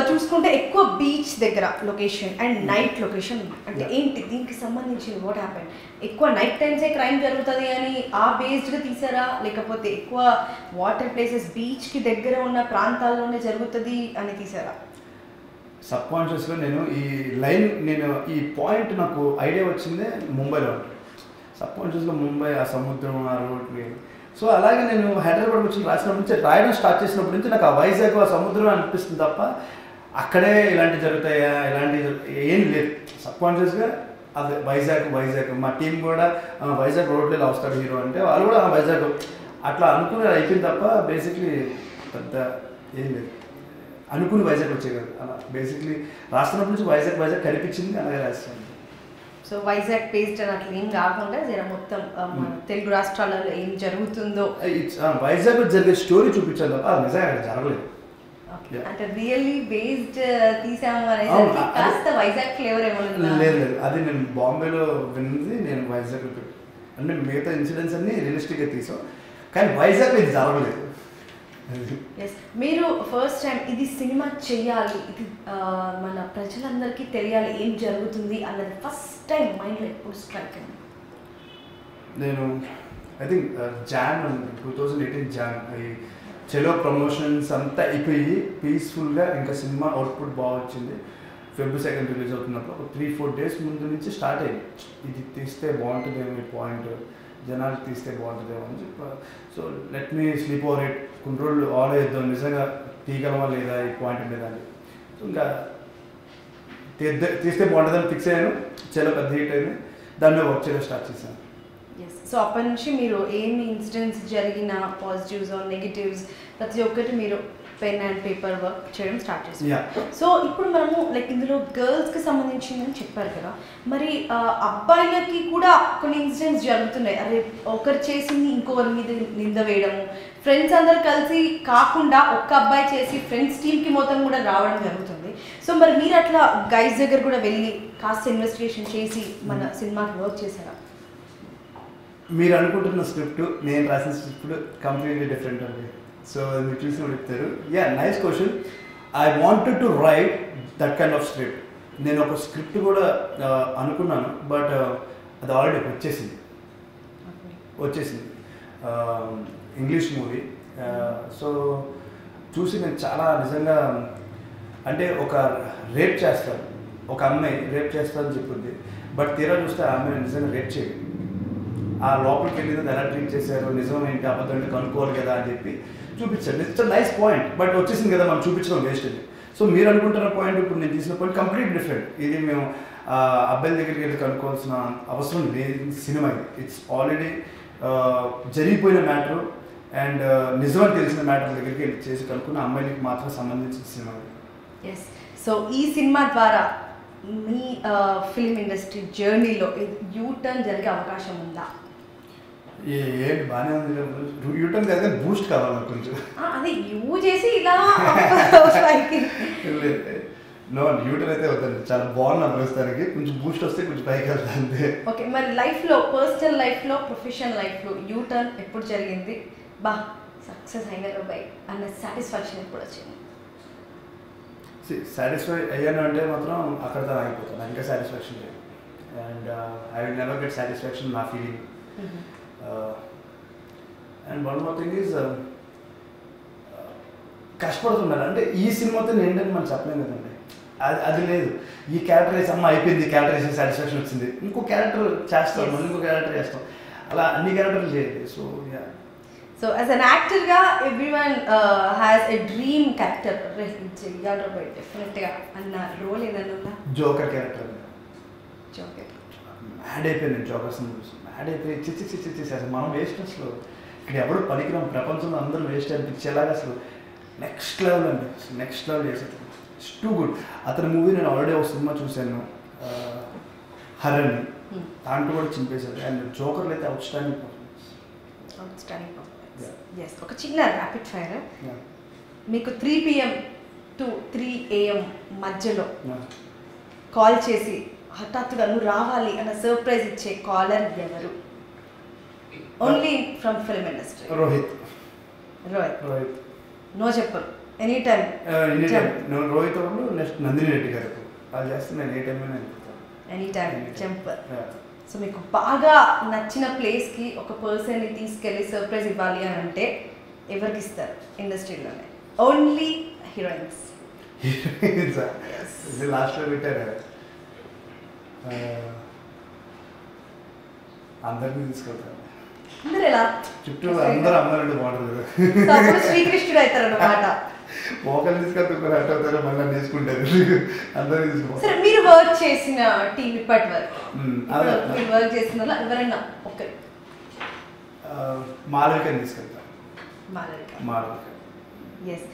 చూసుకుంటే ఎక్కువ బీచ్ దగ్గర లొకేషన్ అండ్ నైట్ లొకేషన్ అంటే ఏంటి దీనికి సంబంధించి వాట్ హ్యాపెన్? ఎక్కువ నైట్ టైమ్సే క్రైమ్ జరుగుతుంది అని ఆ బేస్డ్గా తీసారా, లేకపోతే ఎక్కువ వాటర్ ప్లేసెస్ బీచ్కి దగ్గర ఉన్న ప్రాంతాల్లోనే జరుగుతుంది అని తీసారా? సబ్కాన్షియస్గా నేను ఈ పాయింట్ నాకు ఐడియా వచ్చిందే ముంబైలో. సబ్కాన్షియస్గా ముంబై ఆ సముద్రం ఆ రోడ్ని, సో అలాగే నేను హైదరాబాద్ వచ్చి రాసినప్పటి నుంచి రాయడం స్టార్ట్ చేసినప్పటి నుంచి నాకు ఆ వైజాగ్ ఆ సముద్రం అనిపిస్తుంది తప్ప అక్కడే ఇలాంటివి జరుగుతాయా ఏం లేదు. సబ్కాన్షియస్గా అది వైజాగ్ మా టీం కూడా వైజాగ్ రోడ్లో ఇలా వస్తాడు హీరో అంటే వాళ్ళు కూడా వైజాగ్ అట్లా అనుకుని అయిపోయింది తప్ప బేసిక్లీ పెద్ద ఏం లేదు. అనుకుని వైజాగ్ వచ్చే కదా అలా బేసిక్లీ రాస్తున్నప్పటి నుంచి వైజాగ్ కనిపించింది అలాగే రాస్తాను. సో వైజాగ్ పేస్ట్ అని అట్లా ఏం కాకుండా జర మొత్తం మన తెలుగు రాష్ట్రాలలో ఏం జరుగుతుందో వైజాగ్ జరిగే స్టోరీ చూపించాలి తప్ప అది నిజంగా అక్కడ జరగలేదు. అంటే రియల్లీ బేస్డ్ తీసాము అనేది కాస్త వైజాగ్ ఫ్లేవర్ ఏమన్నా? లేదు, అది నేను బాంబేలో విన్నది, నేను వైజాగ్ అంటే మిగతా ఇన్సిడెంట్స్ అన్ని రియలిస్టిక్గా తీసాం కానీ వైజాగ్ ఇది జరగలేదు. మీరు ఫస్ట్ టైం ఇది సినిమా చెయ్యాలి, ఇది మన ప్రజలందరికీ తెలియాలి ఏం జరుగుతుంది అన్నది ఫస్ట్ టైం మైండ్లో ఎప్పుడు స్ట్రైక్ అయింది? నేను I think John 2018 John Chalo promotions అంతా అయిపోయి పీస్ఫుల్గా ఇంకా సినిమా అవుట్పుట్ బాగా వచ్చింది. February 2 రిలీజ్ అవుతున్నప్పుడు ఒక 3-4 డేస్ ముందు నుంచి స్టార్ట్ అయ్యింది. ఇది తీస్తే బాగుంటుందేమో ఈ పాయింట్, జనాలు తీస్తే బాగుంటుందేమో అని చెప్పి so let me sleep over it, కొన్ని రోజులు ఆల్ చేద్దాం నిజంగా తీయగలమా లేదా ఈ పాయింట్ ఉండేదాన్ని. సో ఇంకా తీస్తే బాగుంటుందని ఫిక్స్ అయ్యాను. చాలా పెద్ద హిట్ అయింది, దాని మీద వర్క్ చేయడం స్టార్ట్ చేశాను. సో అప్పటి నుంచి మీరు ఏమి ఇన్సిడెంట్స్ జరిగిన పాజిటివ్స్ నెగిటివ్స్ ప్రతి ఒక్కటి మీరు పెన్ అండ్ పేపర్ వర్క్ చేయడం స్టార్ట్ చేశారు. సో ఇప్పుడు మనము లైక్ ఇందులో గర్ల్స్కి సంబంధించిందని చెప్పారు కదా, మరి అబ్బాయిలకి కూడా కొన్ని ఇన్సిడెంట్స్ జరుగుతున్నాయి. అదే ఒకరు చేసింది ఇంకొకరి మీద నింద వేయడము, ఫ్రెండ్స్ అందరు కలిసి కాకుండా ఒక్క అబ్బాయి చేసి ఫ్రెండ్స్ టీమ్కి మొత్తం కూడా రావడం జరుగుతుంది. సో మరి మీరు అట్లా గైస్ దగ్గర కూడా వెళ్ళి కాస్త ఇన్వెస్టిగేషన్ చేసి మన సినిమాకి వర్క్ చేశారా? మీరు అనుకుంటున్న స్క్రిప్ట్ నేను రాసిన స్క్రిప్ట్ కంప్లీట్లీ డిఫరెంట్ అండి. సో మీరు చూసి చెప్తారు. Nice question. I wanted to right that kind of script. నేను ఒక స్క్రిప్ట్ కూడా అనుకున్నాను, బట్ అది ఆల్రెడీ వచ్చేసింది ఇంగ్లీష్ మూవీ. సో చూసి నేను చాలా నిజంగా అంటే ఒక రేప్ చేస్తారు, ఒక అమ్మాయి రేప్ చేస్తారని చెప్పింది, బట్ తీరా చూస్తే ఆ అమ్మాయి నిజంగా రేప్ చేయదు. ఆ లోపలికి వెళ్ళింది ఎలా ట్రీట్ చేశారు, నిజం ఏంటి అబద్ధం ఏంటి కనుక్కోవాలి కదా అని చెప్పి చూపించారు. ఇట్స్ నైస్ పాయింట్, బట్ వచ్చేసింది కదా మనం చూపించడం వేస్ట్ అది. సో మీరు అనుకుంటున్న పాయింట్ ఇప్పుడు నేను తీసిన పాయింట్ కంప్లీట్ డిఫరెంట్. ఇది మేము అబ్బాయిల దగ్గరికి వెళ్ళి కనుక్కోవాల్సిన అవసరం లేదు సినిమా. ఇట్స్ ఆల్రెడీ జరిగిపోయిన మ్యాటర్ అండ్ నిజమని తెలిసిన మ్యాటర్ దగ్గరికి వెళ్ళి చేసి కనుక్కున్న అమ్మాయిలకి మాత్రం సంబంధించిన సినిమా. సో ఈ సినిమా ద్వారా మీ ఫిల్మ్ ఇండస్ట్రీ జర్నీలో యూటర్న్ జరిగే అవకాశం ఉందా? ఏంటి బాగానే ఉంది, యూటర్న్ కదా బూస్ట్ కావాలి నాకు కొంచెం. అదే యూ చేసి ఇలా నో యూటర్న్ అయితే వద్దండి, చాలా బాగున్నా ప్రస్తుతానికి. కొంచెం బూస్ట్ వస్తే కొంచెం పైకి వెళ్తాను. ఓకే, మరి లైఫ్లో పర్సనల్ లైఫ్లో ప్రొఫెషనల్ లైఫ్లో యూటర్న్ ఎప్పుడు జరిగింది, బా సక్సెస్ అయినారు బై అన్న సాటిస్ఫాక్షన్ ఎప్పుడు వచ్చింది? సాటిస్ఫై అయ్యాను అంటే మాత్రం అక్కడ దాని ఆగిపోతాను, ఇంకా సాటిస్ఫాక్షన్ లేదు. And I will never get satisfaction నా feeling. And one more thing is కష్టపడుతున్నాను. అంటే ఈ సినిమాతో ఏంటని మనం చెప్పలేము కదండి, అది లేదు. ఈ క్యారెక్టర్ వేసి అమ్మ అయిపోయింది, క్యారెక్టర్ వేసి సాటిస్ఫాక్షన్ వచ్చింది, ఇంకో క్యారెక్టర్ చేస్తాం, మళ్ళీ ఇంకో క్యారెక్టర్ చేస్తాం, అలా అన్ని క్యారెక్టర్లు చేయాలి. సో యాజ్ అన్ యాక్టర్గా everyone has a dream character చెయ్యాలి డెఫినెట్గా అన్న రోల్ ఏదైనా ఉందా? Joker character. జోకర్ మ్యాడ్ అయిపోయింది, జోకర్స్ మ్యాడ్ అయిపోయి చిచ్చి అసలు మనం వేస్ట్. అసలు ఇక్కడ ఎవరు పనికిరాం, ప్రపంచంలో అందరూ వేస్ట్ అనిపించేలాగా అసలు నెక్స్ట్ లెవెల్ అండి, నెక్స్ట్ లెవెల్ చేసేది. It's too good. అతని మూవీ నేను ఆల్రెడీ ఒక సినిమా చూశాను, హరణి, దాంట్లో కూడా చింపేశారు. అండ్ జోకర్లు అయితే అవుట్ స్టాండింగ్ పర్ఫార్మెన్స్. ఒక చిన్న ర్యాపిడ్ ఫైర్. మీకు 3 PM to 3 AM మధ్యలో కాల్ చేసి హఠాత్తుగా నువ్వు రావాలి అన్న సర్ప్రైజ్ ఇచ్చే కాలర్ ఎవరు? Only from film industry. Rohit. No చెప్పరు, ఎనీ టైం నేను రోహిత్ వాళ్ళు నెక్స్ట్ నందిని రెడ్డి గారు వాళ్ళు చేస్తే నేను ఏ టైం అయినా ఎనీ టైం జంప్. సో మీకు బాగా నచ్చిన ప్లేస్కి ఒక పర్సన్ని తీసుకెళ్ళి సర్ప్రైజ్ ఇవ్వాలి అని అంటే ఎవరికి ఇస్తారు ఇండస్ట్రీలోనే? Only heroines. లాస్ట్లో పెట్టారు అందరినీ తీసుకెళ్తారు. అందరు ఎలా చుట్టూ అందరూ అమ్మాయిలు బాగుంటుంది. శ్రీకృష్ణుడు అవుతారు అన్నమాట. ఒకరు తీసుకెళ్తే అట్ అవుతారు, మళ్ళీ నేర్చుకుంటారు. అందరూ తీసుకుంటారు. సరే, మీరు వర్క్ చేసిన టీం ఇప్పటి వరకు మీరు వర్క్ చేసిన ఎవరైనా ఒకరు? మాలవికని తీసుకెళ్తారు. మాలవిక. మాలవిక. ఎస్.